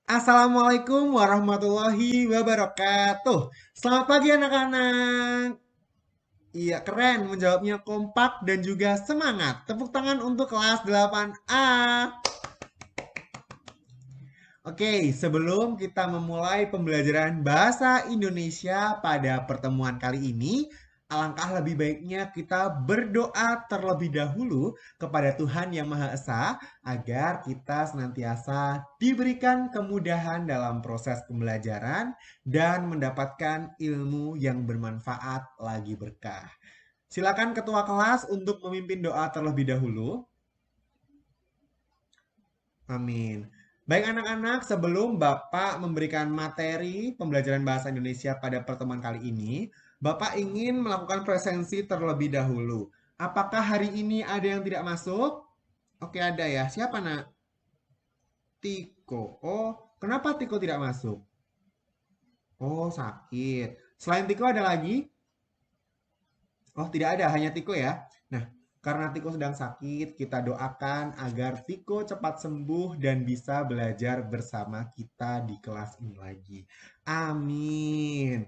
Assalamualaikum warahmatullahi wabarakatuh. Selamat pagi anak-anak. Iya, keren menjawabnya kompak dan juga semangat. Tepuk tangan untuk kelas 8A. Oke, sebelum kita memulai pembelajaran bahasa Indonesia pada pertemuan kali ini, alangkah lebih baiknya kita berdoa terlebih dahulu kepada Tuhan Yang Maha Esa agar kita senantiasa diberikan kemudahan dalam proses pembelajaran dan mendapatkan ilmu yang bermanfaat lagi berkah. Silakan ketua kelas untuk memimpin doa terlebih dahulu. Amin. Baik anak-anak, sebelum Bapak memberikan materi pembelajaran bahasa Indonesia pada pertemuan kali ini, Bapak ingin melakukan presensi terlebih dahulu. Apakah hari ini ada yang tidak masuk? Oke, ada ya. Siapa, Nak? Tiko. Oh, kenapa Tiko tidak masuk? Oh, sakit. Selain Tiko ada lagi? Oh, tidak ada, hanya Tiko ya. Nah, karena Tiko sedang sakit, kita doakan agar Tiko cepat sembuh dan bisa belajar bersama kita di kelas ini lagi. Amin.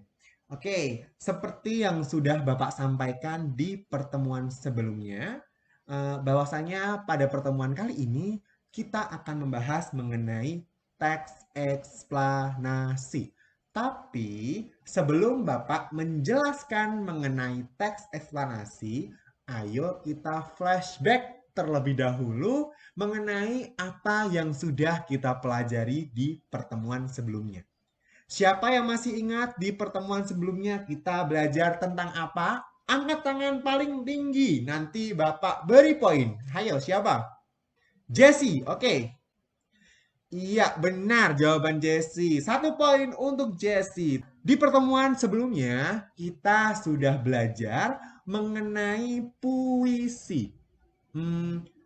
Oke, seperti yang sudah Bapak sampaikan di pertemuan sebelumnya, bahwasanya pada pertemuan kali ini kita akan membahas mengenai teks eksplanasi. Tapi sebelum Bapak menjelaskan mengenai teks eksplanasi, ayo kita flashback terlebih dahulu mengenai apa yang sudah kita pelajari di pertemuan sebelumnya. Siapa yang masih ingat di pertemuan sebelumnya kita belajar tentang apa? Angkat tangan paling tinggi, nanti Bapak beri poin. Hayo, siapa? Jesse, oke. Iya, benar jawaban Jesse. Satu poin untuk Jesse. Di pertemuan sebelumnya, kita sudah belajar mengenai puisi.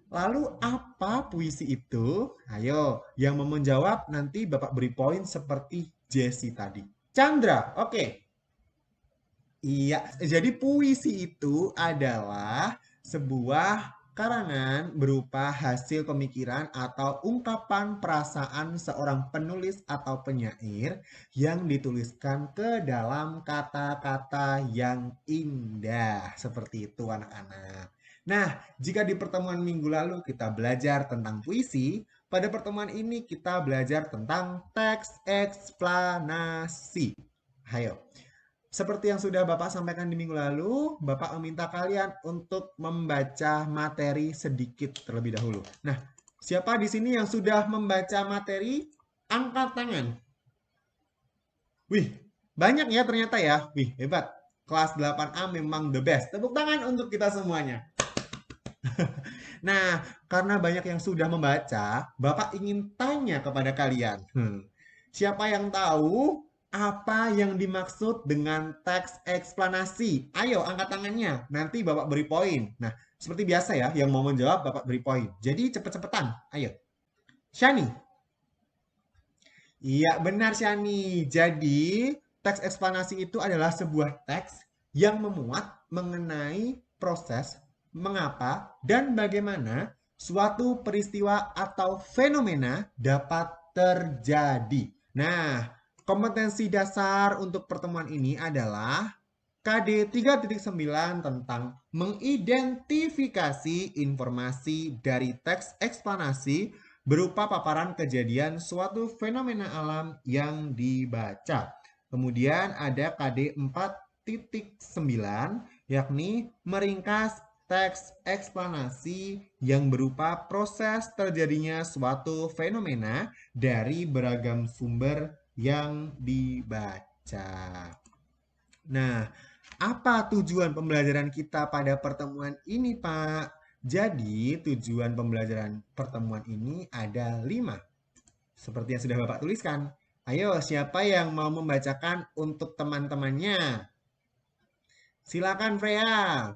Lalu apa puisi itu? Ayo, yang mau menjawab nanti Bapak beri poin seperti Jesse tadi. Chandra, oke. Iya, jadi puisi itu adalah sebuah karangan berupa hasil pemikiran atau ungkapan perasaan seorang penulis atau penyair yang dituliskan ke dalam kata-kata yang indah. Seperti itu anak-anak. Nah, jika di pertemuan minggu lalu kita belajar tentang puisi, pada pertemuan ini kita belajar tentang teks eksplanasi. Ayo, seperti yang sudah Bapak sampaikan di minggu lalu, Bapak meminta kalian untuk membaca materi sedikit terlebih dahulu. Nah, siapa di sini yang sudah membaca materi? Angkat tangan. Wih, banyak ya ternyata ya. Wih, hebat. Kelas 8A memang the best. Tepuk tangan untuk kita semuanya. Nah, karena banyak yang sudah membaca, Bapak ingin tanya kepada kalian. Siapa yang tahu apa yang dimaksud dengan teks eksplanasi? Ayo, angkat tangannya. Nanti Bapak beri poin. Nah, seperti biasa ya, yang mau menjawab Bapak beri poin. Jadi cepet-cepetan. Ayo. Shani. Iya, benar Shani. Jadi, teks eksplanasi itu adalah sebuah teks yang memuat mengenai proses mengapa dan bagaimana suatu peristiwa atau fenomena dapat terjadi. Nah, kompetensi dasar untuk pertemuan ini adalah KD 3.9 tentang mengidentifikasi informasi dari teks eksplanasi berupa paparan kejadian suatu fenomena alam yang dibaca. Kemudian ada KD 4.9 yakni meringkas teks eksplanasi yang berupa proses terjadinya suatu fenomena dari beragam sumber yang dibaca. Nah, apa tujuan pembelajaran kita pada pertemuan ini, Pak? Jadi, tujuan pembelajaran pertemuan ini ada 5. Seperti yang sudah Bapak tuliskan. Ayo, siapa yang mau membacakan untuk teman-temannya? Silakan, Freya.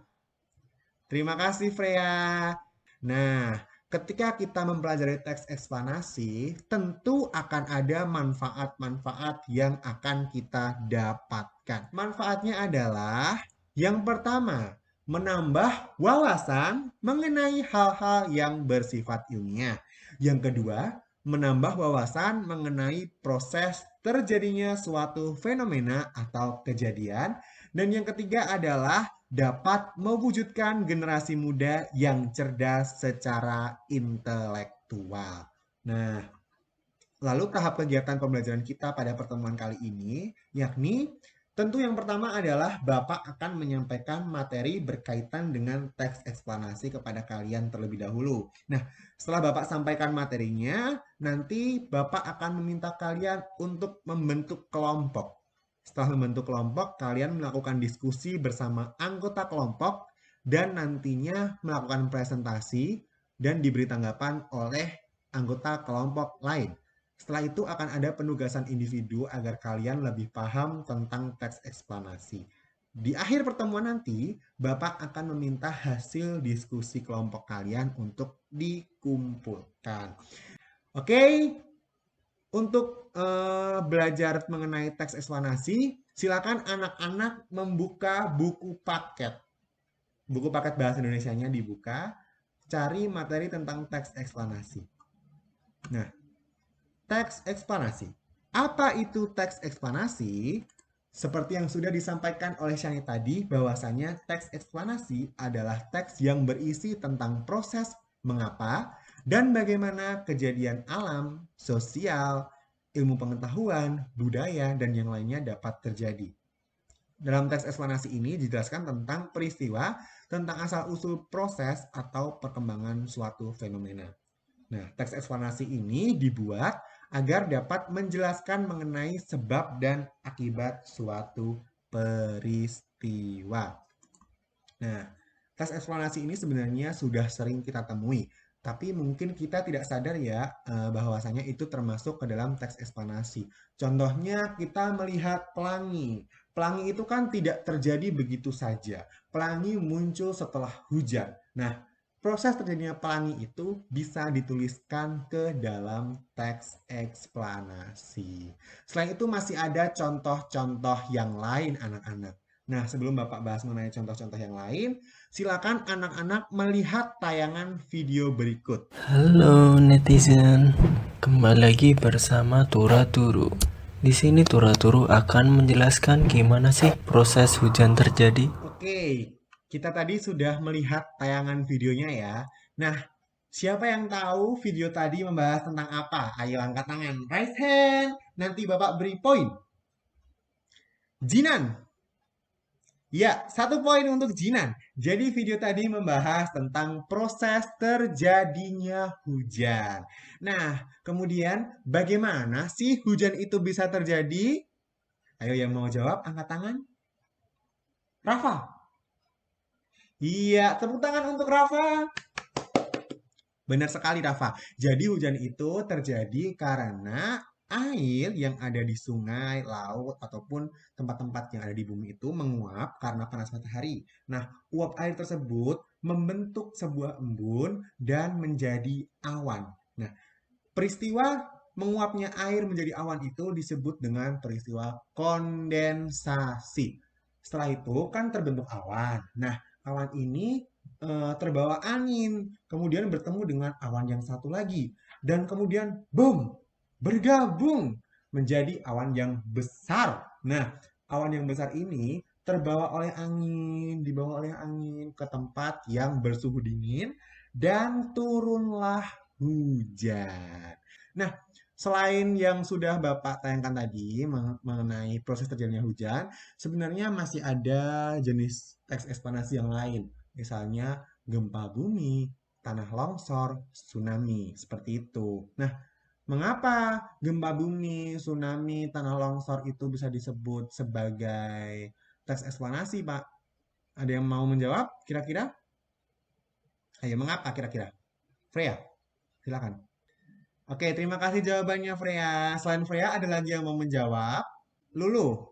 Terima kasih, Freya. Nah, ketika kita mempelajari teks eksplanasi, tentu akan ada manfaat-manfaat yang akan kita dapatkan. Manfaatnya adalah yang pertama, menambah wawasan mengenai hal-hal yang bersifat ilmiah. Yang kedua, menambah wawasan mengenai proses terjadinya suatu fenomena atau kejadian. Dan yang ketiga adalah dapat mewujudkan generasi muda yang cerdas secara intelektual. Nah, lalu tahap kegiatan pembelajaran kita pada pertemuan kali ini, yakni tentu yang pertama adalah Bapak akan menyampaikan materi berkaitan dengan teks eksplanasi kepada kalian terlebih dahulu. Nah, setelah Bapak sampaikan materinya, nanti Bapak akan meminta kalian untuk membentuk kelompok. Setelah membentuk kelompok, kalian melakukan diskusi bersama anggota kelompok dan nantinya melakukan presentasi dan diberi tanggapan oleh anggota kelompok lain. Setelah itu akan ada penugasan individu agar kalian lebih paham tentang teks eksplanasi. Di akhir pertemuan nanti, Bapak akan meminta hasil diskusi kelompok kalian untuk dikumpulkan. Oke, untuk belajar mengenai teks eksplanasi, silakan anak-anak membuka buku paket. Buku paket bahasa Indonesianya dibuka, cari materi tentang teks eksplanasi. Nah, teks eksplanasi. Apa itu teks eksplanasi? Seperti yang sudah disampaikan oleh Shani tadi, bahwasanya teks eksplanasi adalah teks yang berisi tentang proses mengapa dan bagaimana kejadian alam, sosial, ilmu pengetahuan, budaya, dan yang lainnya dapat terjadi. Dalam teks eksplanasi ini dijelaskan tentang peristiwa, tentang asal-usul proses atau perkembangan suatu fenomena. Nah, teks eksplanasi ini dibuat agar dapat menjelaskan mengenai sebab dan akibat suatu peristiwa. Nah, teks eksplanasi ini sebenarnya sudah sering kita temui, tapi mungkin kita tidak sadar ya bahwasanya itu termasuk ke dalam teks eksplanasi. Contohnya kita melihat pelangi. Pelangi itu kan tidak terjadi begitu saja. Pelangi muncul setelah hujan. Nah, proses terjadinya pelangi itu bisa dituliskan ke dalam teks eksplanasi. Selain itu masih ada contoh-contoh yang lain anak-anak. Nah, sebelum Bapak bahas mengenai contoh-contoh yang lain, silakan anak-anak melihat tayangan video berikut. Halo netizen, kembali lagi bersama Tura Turu. Di sini Tura Turu akan menjelaskan gimana sih proses hujan terjadi. Oke, kita tadi sudah melihat tayangan videonya ya. Nah, siapa yang tahu video tadi membahas tentang apa? Ayo angkat tangan, raise hand. Nanti Bapak beri poin. Jinan. Ya, 1 poin untuk Jinan. Jadi video tadi membahas tentang proses terjadinya hujan. Nah, kemudian bagaimana sih hujan itu bisa terjadi? Ayo yang mau jawab, angkat tangan. Rafa. Iya, tepuk tangan untuk Rafa. Benar sekali, Rafa. Jadi hujan itu terjadi karena air yang ada di sungai, laut, ataupun tempat-tempat yang ada di bumi itu menguap karena panas matahari. Nah, uap air tersebut membentuk sebuah embun dan menjadi awan. Nah, peristiwa menguapnya air menjadi awan itu disebut dengan peristiwa kondensasi. Setelah itu kan terbentuk awan. Nah, awan ini terbawa angin, kemudian bertemu dengan awan yang satu lagi, dan kemudian boom, bergabung menjadi awan yang besar. Nah, awan yang besar ini terbawa oleh angin, dibawa oleh angin ke tempat yang bersuhu dingin, dan turunlah hujan. Nah, selain yang sudah Bapak tayangkan tadi mengenai proses terjadinya hujan, sebenarnya masih ada jenis teks eksplanasi yang lain. Misalnya gempa bumi, tanah longsor, tsunami, seperti itu. Nah, mengapa gempa bumi, tsunami, tanah longsor itu bisa disebut sebagai teks eksplanasi, Pak? Ada yang mau menjawab kira-kira? Ayo, mengapa kira-kira? Freya, silakan. Oke, terima kasih jawabannya Freya. Selain Freya, ada lagi yang mau menjawab? Lulu?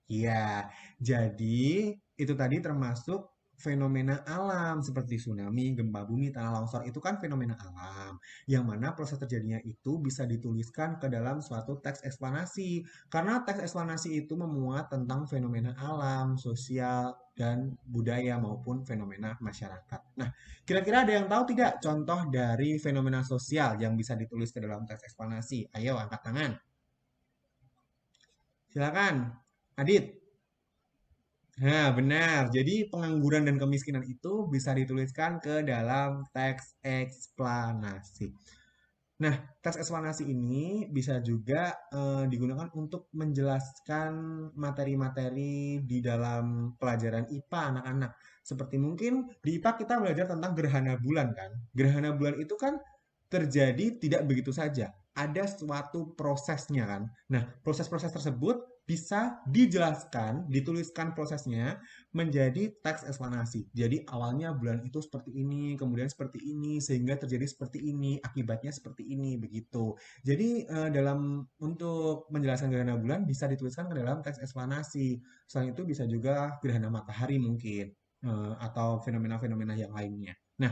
Iya, jadi itu tadi termasuk fenomena alam seperti tsunami, gempa bumi, tanah longsor itu kan fenomena alam yang mana proses terjadinya itu bisa dituliskan ke dalam suatu teks eksplanasi karena teks eksplanasi itu memuat tentang fenomena alam, sosial, dan budaya maupun fenomena masyarakat. Nah, kira-kira ada yang tahu tidak contoh dari fenomena sosial yang bisa ditulis ke dalam teks eksplanasi? Ayo angkat tangan. Silakan, Adit. Nah, benar. Jadi pengangguran dan kemiskinan itu bisa dituliskan ke dalam teks eksplanasi. Nah, teks eksplanasi ini bisa juga digunakan untuk menjelaskan materi-materi di dalam pelajaran IPA anak-anak. Seperti mungkin di IPA kita belajar tentang gerhana bulan kan. Gerhana bulan itu kan terjadi tidak begitu saja. Ada suatu prosesnya kan. Nah, proses-proses tersebut bisa dijelaskan, dituliskan prosesnya menjadi teks eksplanasi. Jadi awalnya bulan itu seperti ini, kemudian seperti ini, sehingga terjadi seperti ini, akibatnya seperti ini, begitu. Jadi dalam untuk menjelaskan gerhana bulan bisa dituliskan ke dalam teks eksplanasi. Selain itu bisa juga gerhana matahari mungkin atau fenomena-fenomena yang lainnya. Nah,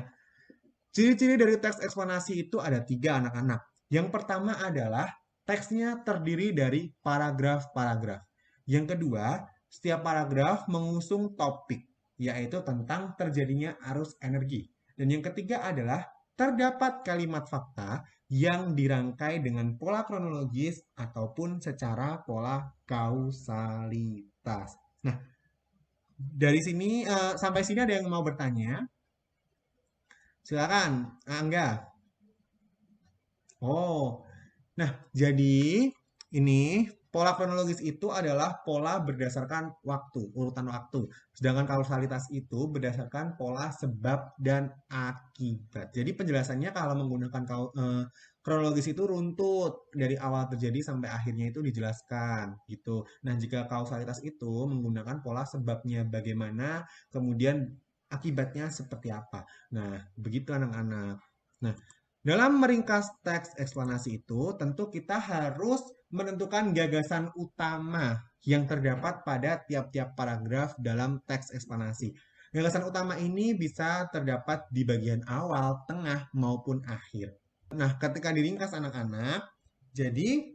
ciri-ciri dari teks eksplanasi itu ada tiga anak-anak. Yang pertama adalah teksnya terdiri dari paragraf-paragraf. Yang kedua, setiap paragraf mengusung topik, yaitu tentang terjadinya arus energi. Dan yang ketiga adalah terdapat kalimat fakta yang dirangkai dengan pola kronologis ataupun secara pola kausalitas. Nah, dari sini sampai sini ada yang mau bertanya? Silakan, Angga. Oh, nah, jadi ini pola kronologis itu adalah pola berdasarkan waktu, urutan waktu. Sedangkan kausalitas itu berdasarkan pola sebab dan akibat. Jadi penjelasannya kalau menggunakan kronologis itu runtut dari awal terjadi sampai akhirnya itu dijelaskan gitu. Nah, jika kausalitas itu menggunakan pola sebabnya bagaimana, kemudian akibatnya seperti apa. Nah, begitu anak-anak. Nah, dalam meringkas teks eksplanasi itu, tentu kita harus menentukan gagasan utama yang terdapat pada tiap-tiap paragraf dalam teks eksplanasi. Gagasan utama ini bisa terdapat di bagian awal, tengah, maupun akhir. Nah, ketika diringkas anak-anak, jadi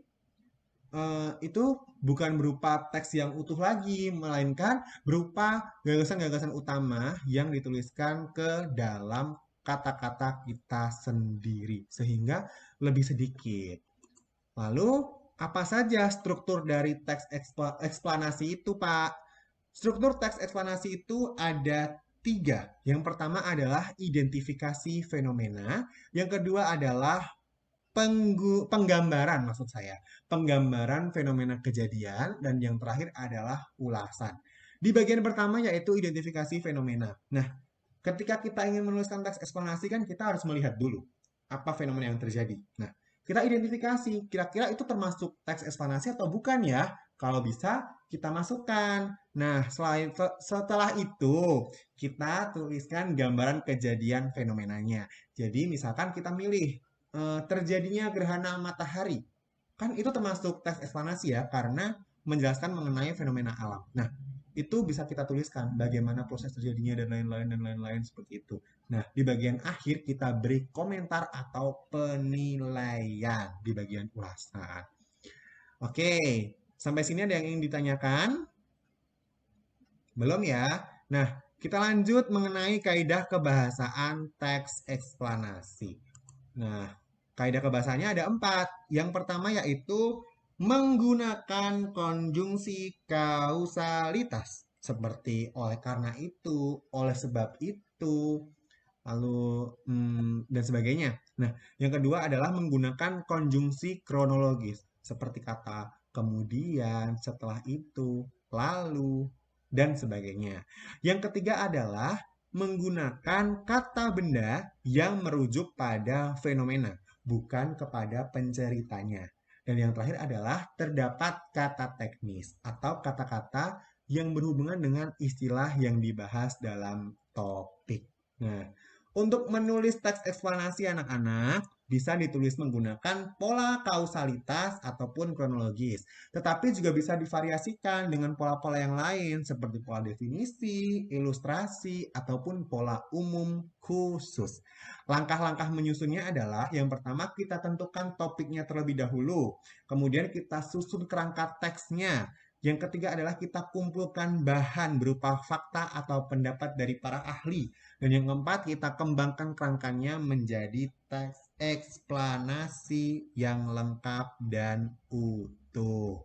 itu bukan berupa teks yang utuh lagi, melainkan berupa gagasan-gagasan utama yang dituliskan ke dalam kata-kata kita sendiri, sehingga lebih sedikit. Lalu, apa saja struktur dari teks eksplanasi itu, Pak? Struktur teks eksplanasi itu ada tiga. Yang pertama adalah identifikasi fenomena. Yang kedua adalah penggambaran maksud saya. Penggambaran fenomena kejadian dan yang terakhir adalah ulasan. Di bagian pertama yaitu identifikasi fenomena. Nah, ketika kita ingin menuliskan teks eksplanasi kan kita harus melihat dulu apa fenomena yang terjadi. Nah, kita identifikasi kira-kira itu termasuk teks eksplanasi atau bukan ya? Kalau bisa kita masukkan. Nah, setelah itu kita tuliskan gambaran kejadian fenomenanya. Jadi misalkan kita milih terjadinya gerhana matahari. Kan itu termasuk teks eksplanasi ya, karena menjelaskan mengenai fenomena alam. Nah, itu bisa kita tuliskan bagaimana proses terjadinya dan lain-lain seperti itu. Nah, di bagian akhir kita beri komentar atau penilaian di bagian ulasan. Oke, sampai sini ada yang ingin ditanyakan? Belum ya? Nah, kita lanjut mengenai kaidah kebahasaan teks eksplanasi. Nah, kaidah kebahasaannya ada 4. Yang pertama yaitu menggunakan konjungsi kausalitas. Seperti oleh karena itu, oleh sebab itu, lalu dan sebagainya. Nah, yang kedua adalah menggunakan konjungsi kronologis. Seperti kata kemudian, setelah itu, lalu, dan sebagainya. Yang ketiga adalah menggunakan kata benda yang merujuk pada fenomena, bukan kepada penceritanya. Dan yang terakhir adalah terdapat kata teknis atau kata-kata yang berhubungan dengan istilah yang dibahas dalam topik. Nah, untuk menulis teks eksplanasi anak-anak, bisa ditulis menggunakan pola kausalitas ataupun kronologis. Tetapi juga bisa divariasikan dengan pola-pola yang lain seperti pola definisi, ilustrasi, ataupun pola umum khusus. Langkah-langkah menyusunnya adalah yang pertama kita tentukan topiknya terlebih dahulu, kemudian kita susun kerangka teksnya. Yang ketiga adalah kita kumpulkan bahan berupa fakta atau pendapat dari para ahli. Dan yang keempat, kita kembangkan kerangkanya menjadi teks eksplanasi yang lengkap dan utuh.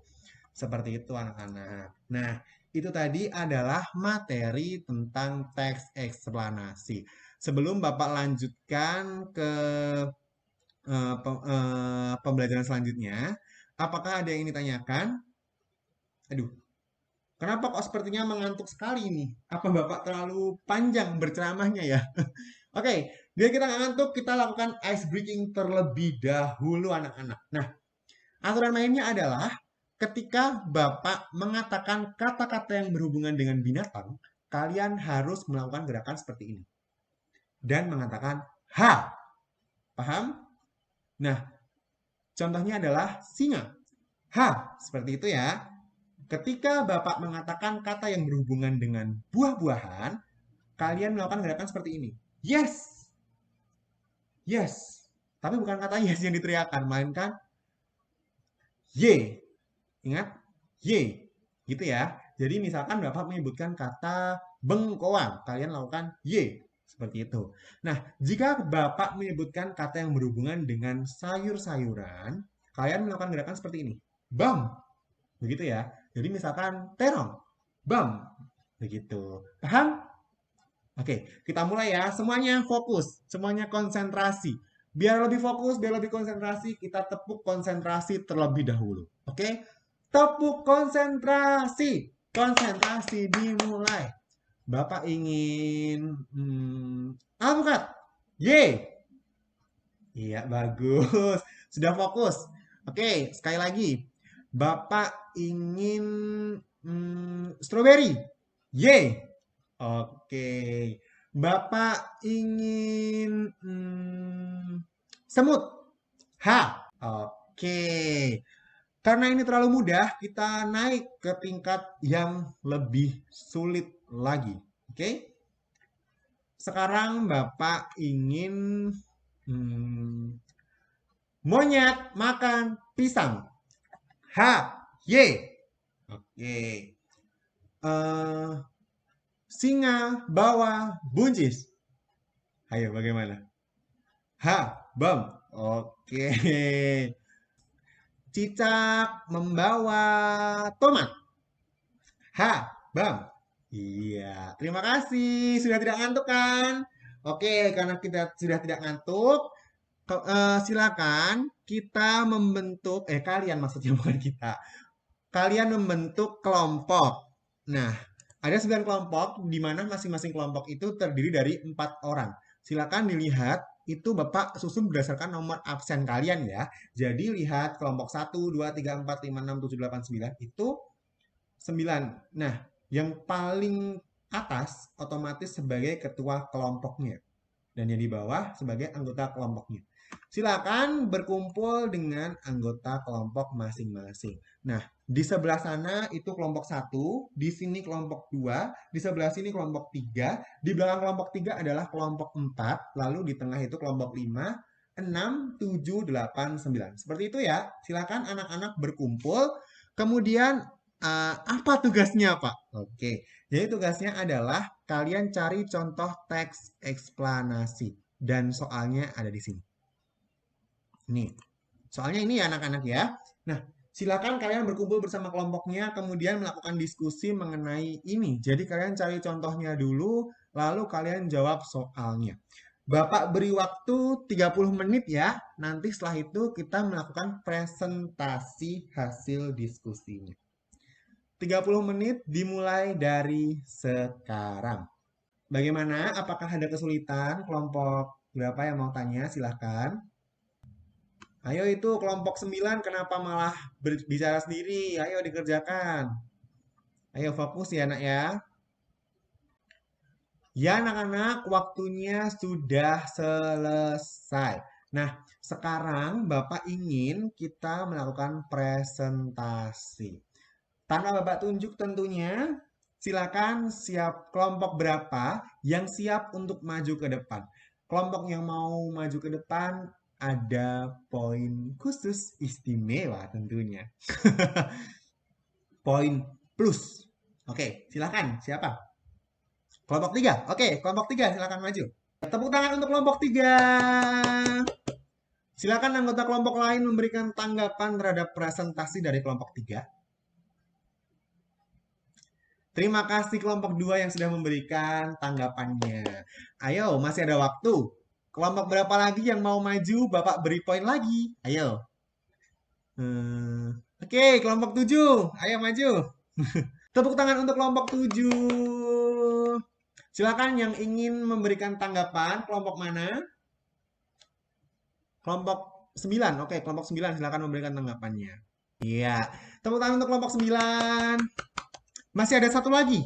Seperti itu anak-anak. Nah, itu tadi adalah materi tentang teks eksplanasi. Sebelum Bapak lanjutkan ke pembelajaran selanjutnya, apakah ada yang ingin ditanyakan? Aduh, kenapa kok sepertinya mengantuk sekali ini? Apa Bapak terlalu panjang berceramahnya ya? Oke, biar kita nggak ngantuk, kita lakukan ice breaking terlebih dahulu anak-anak. Nah, aturan mainnya adalah ketika Bapak mengatakan kata-kata yang berhubungan dengan binatang, kalian harus melakukan gerakan seperti ini. Dan mengatakan ha. Paham? Nah, contohnya adalah singa. Ha, seperti itu ya. Ketika Bapak mengatakan kata yang berhubungan dengan buah-buahan, kalian melakukan gerakan seperti ini. Yes. Yes. Tapi bukan kata yes yang diteriakan, melainkan Y. Ingat? Y. Gitu ya. Jadi misalkan Bapak menyebutkan kata bengkoang, kalian lakukan Y. Seperti itu. Nah, jika Bapak menyebutkan kata yang berhubungan dengan sayur-sayuran, kalian melakukan gerakan seperti ini. Bam. Begitu ya. Jadi misalkan terong. Bam. Begitu. Paham? Oke, kita mulai ya. Semuanya fokus, semuanya konsentrasi. Biar lebih fokus, biar lebih konsentrasi, kita tepuk konsentrasi terlebih dahulu. Oke? Tepuk konsentrasi. Konsentrasi dimulai. Bapak ingin alpukat. Ye. Iya, bagus. Sudah fokus. Oke, sekali lagi. Bapak ingin stroberi. Ye. Oke. Bapak ingin semut. Ha. Oke. Karena ini terlalu mudah, kita naik ke tingkat yang lebih sulit lagi. Oke. Sekarang Bapak ingin monyet makan pisang. Ha. Ye. Oke. Singa bawa buncis. Ayo bagaimana? Ha, bam. Oke. Cicak membawa tomat. Ha, bam. Iya, terima kasih. Sudah tidak ngantuk kan? Oke, karena kita sudah tidak ngantuk, silakan kita membentuk, kalian maksudnya bukan kita. Kalian membentuk kelompok. Nah, ada 9 kelompok, di mana masing-masing kelompok itu terdiri dari 4 orang. Silakan dilihat, itu Bapak susun berdasarkan nomor absen kalian ya. Jadi lihat kelompok 1, 2, 3, 4, 5, 6, 7, 8, 9, itu 9. Nah, yang paling atas otomatis sebagai ketua kelompoknya. Dan yang di bawah sebagai anggota kelompoknya. Silakan berkumpul dengan anggota kelompok masing-masing. Nah, di sebelah sana itu kelompok 1, di sini kelompok 2, di sebelah sini kelompok 3, di belakang kelompok 3 adalah kelompok 4, lalu di tengah itu kelompok 5, 6, 7, 8, 9. Seperti itu ya. Silakan anak-anak berkumpul. Kemudian apa tugasnya, Pak? Oke. Jadi tugasnya adalah kalian cari contoh teks eksplanasi dan soalnya ada di sini. Nih, soalnya ini ya anak-anak ya. Nah, silakan kalian berkumpul bersama kelompoknya, kemudian melakukan diskusi mengenai ini. Jadi kalian cari contohnya dulu, lalu kalian jawab soalnya. Bapak beri waktu 30 menit ya. Nanti setelah itu kita melakukan presentasi hasil diskusinya. 30 menit dimulai dari sekarang. Bagaimana? Apakah ada kesulitan? Kelompok berapa yang mau tanya? Silahkan. Ayo itu kelompok 9 kenapa malah berbicara sendiri? Ayo dikerjakan. Ayo fokus ya anak ya. Ya anak-anak waktunya sudah selesai. Nah, sekarang Bapak ingin kita melakukan presentasi. Tanpa Bapak tunjuk tentunya, silakan siap kelompok berapa yang siap untuk maju ke depan. Kelompok yang mau maju ke depan ada poin khusus istimewa tentunya. Poin plus. Oke, silakan. Siapa? Kelompok 3. Oke, kelompok 3 silakan maju. Tepuk tangan untuk kelompok 3. Silakan anggota kelompok lain memberikan tanggapan terhadap presentasi dari kelompok 3. Terima kasih kelompok 2 yang sudah memberikan tanggapannya. Ayo, masih ada waktu. Kelompok berapa lagi yang mau maju? Bapak beri poin lagi. Ayo. Oke, kelompok 7. Ayo maju. Tepuk tangan untuk kelompok 7. Silakan yang ingin memberikan tanggapan, kelompok mana? Kelompok 9. Oke, kelompok 9 silakan memberikan tanggapannya. Iya. Tepuk tangan untuk kelompok 9. Masih ada satu lagi,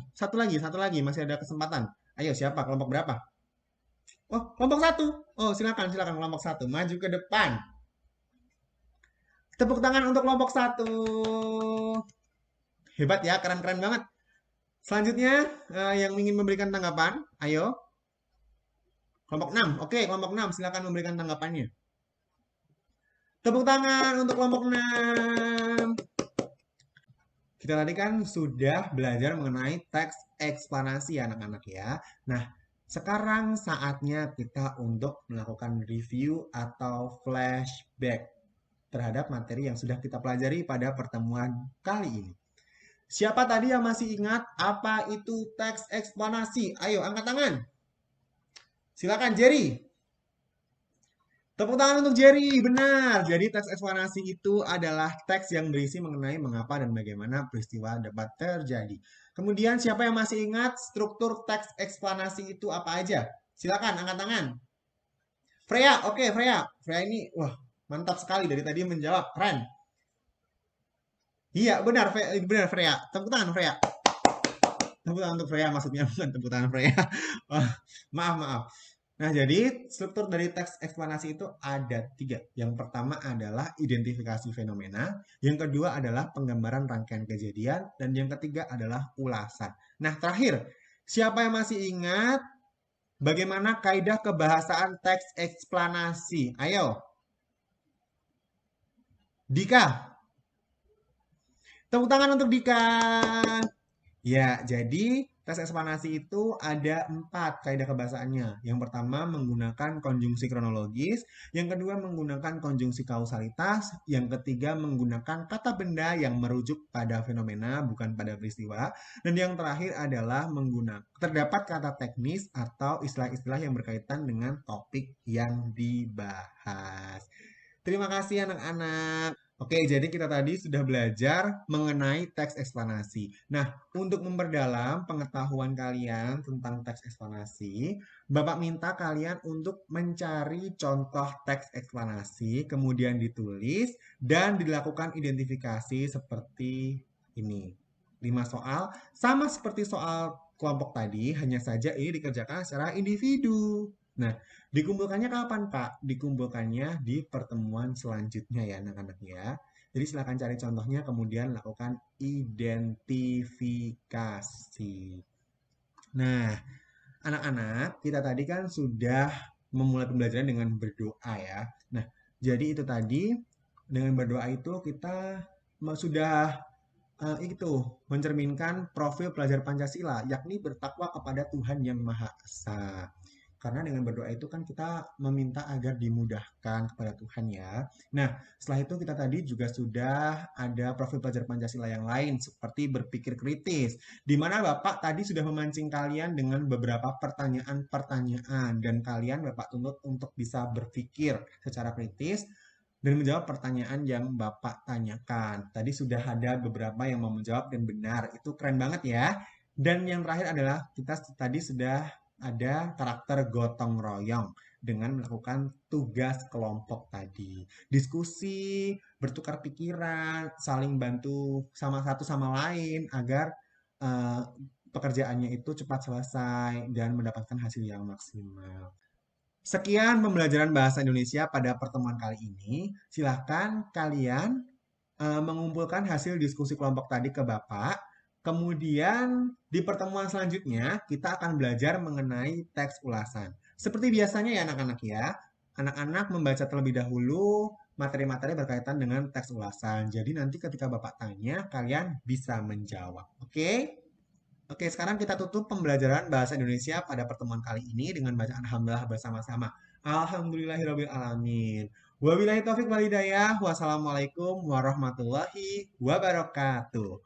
masih ada kesempatan. Ayo, siapa? Kelompok berapa? Oh, kelompok 1. Oh, silakan kelompok 1. Maju ke depan. Tepuk tangan untuk kelompok 1. Hebat ya, keren-keren banget. Selanjutnya, yang ingin memberikan tanggapan, ayo. Kelompok 6. Oke, kelompok 6 silakan memberikan tanggapannya. Tepuk tangan untuk kelompok 6. Kita tadi kan sudah belajar mengenai teks eksplanasi anak-anak ya. Nah, sekarang saatnya kita untuk melakukan review atau flashback terhadap materi yang sudah kita pelajari pada pertemuan kali ini. Siapa tadi yang masih ingat apa itu teks eksplanasi? Ayo, angkat tangan. Silakan, Jerry. Tepuk tangan untuk Jerry, benar. Jadi teks eksplanasi itu adalah teks yang berisi mengenai mengapa dan bagaimana peristiwa dapat terjadi. Kemudian siapa yang masih ingat struktur teks eksplanasi itu apa aja? Silakan angkat tangan. Freya, oke Freya. Freya ini, wah mantap sekali dari tadi menjawab, keren. Iya benar, benar Freya. Tepuk tangan Freya. Tepuk tangan untuk Freya maksudnya bukan tepuk tangan Freya. Maaf. Nah, jadi struktur dari teks eksplanasi itu ada 3. Yang pertama adalah identifikasi fenomena, yang kedua adalah penggambaran rangkaian kejadian, dan yang ketiga adalah ulasan. Nah, terakhir, siapa yang masih ingat bagaimana kaidah kebahasaan teks eksplanasi? Ayo. Dika. Tepuk tangan untuk Dika. Ya, jadi tes eksplanasi itu ada 4 kaidah kebahasaannya. Yang pertama menggunakan konjungsi kronologis, yang kedua menggunakan konjungsi kausalitas, yang ketiga menggunakan kata benda yang merujuk pada fenomena bukan pada peristiwa, dan yang terakhir adalah terdapat kata teknis atau istilah-istilah yang berkaitan dengan topik yang dibahas. Terima kasih anak-anak. Oke, jadi kita tadi sudah belajar mengenai teks eksplanasi. Nah, untuk memperdalam pengetahuan kalian tentang teks eksplanasi, Bapak minta kalian untuk mencari contoh teks eksplanasi, kemudian ditulis, dan dilakukan identifikasi seperti ini. 5 soal, sama seperti soal kelompok tadi, hanya saja ini dikerjakan secara individu. Nah, dikumpulkannya kapan, Pak? Dikumpulkannya di pertemuan selanjutnya ya, anak-anak ya. Jadi silakan cari contohnya, kemudian lakukan identifikasi. Nah, anak-anak, kita tadi kan sudah memulai pembelajaran dengan berdoa ya. Nah, jadi itu tadi, dengan berdoa itu kita sudah itu mencerminkan profil pelajar Pancasila, yakni bertakwa kepada Tuhan Yang Maha Esa. Karena dengan berdoa itu kan kita meminta agar dimudahkan kepada Tuhan ya. Nah, setelah itu kita tadi juga sudah ada profil pelajar Pancasila yang lain seperti berpikir kritis. Di mana Bapak tadi sudah memancing kalian dengan beberapa pertanyaan-pertanyaan dan kalian Bapak tuntut untuk bisa berpikir secara kritis dan menjawab pertanyaan yang Bapak tanyakan. Tadi sudah ada beberapa yang mau menjawab dan benar. Itu keren banget ya. Dan yang terakhir adalah kita tadi sudah ada karakter gotong royong dengan melakukan tugas kelompok tadi. Diskusi, bertukar pikiran, saling bantu sama satu sama lain agar pekerjaannya itu cepat selesai dan mendapatkan hasil yang maksimal. Sekian pembelajaran bahasa Indonesia pada pertemuan kali ini. Silahkan kalian mengumpulkan hasil diskusi kelompok tadi ke Bapak. Kemudian di pertemuan selanjutnya kita akan belajar mengenai teks ulasan. Seperti biasanya ya anak-anak ya. Anak-anak membaca terlebih dahulu materi-materi berkaitan dengan teks ulasan. Jadi nanti ketika Bapak tanya, kalian bisa menjawab. Oke? Oke, sekarang kita tutup pembelajaran bahasa Indonesia pada pertemuan kali ini dengan bacaan Alhamdulillah bersama-sama. Alhamdulillahirabbil alamin. Wabillahi taufik walhidayah. Wassalamualaikum warahmatullahi wabarakatuh.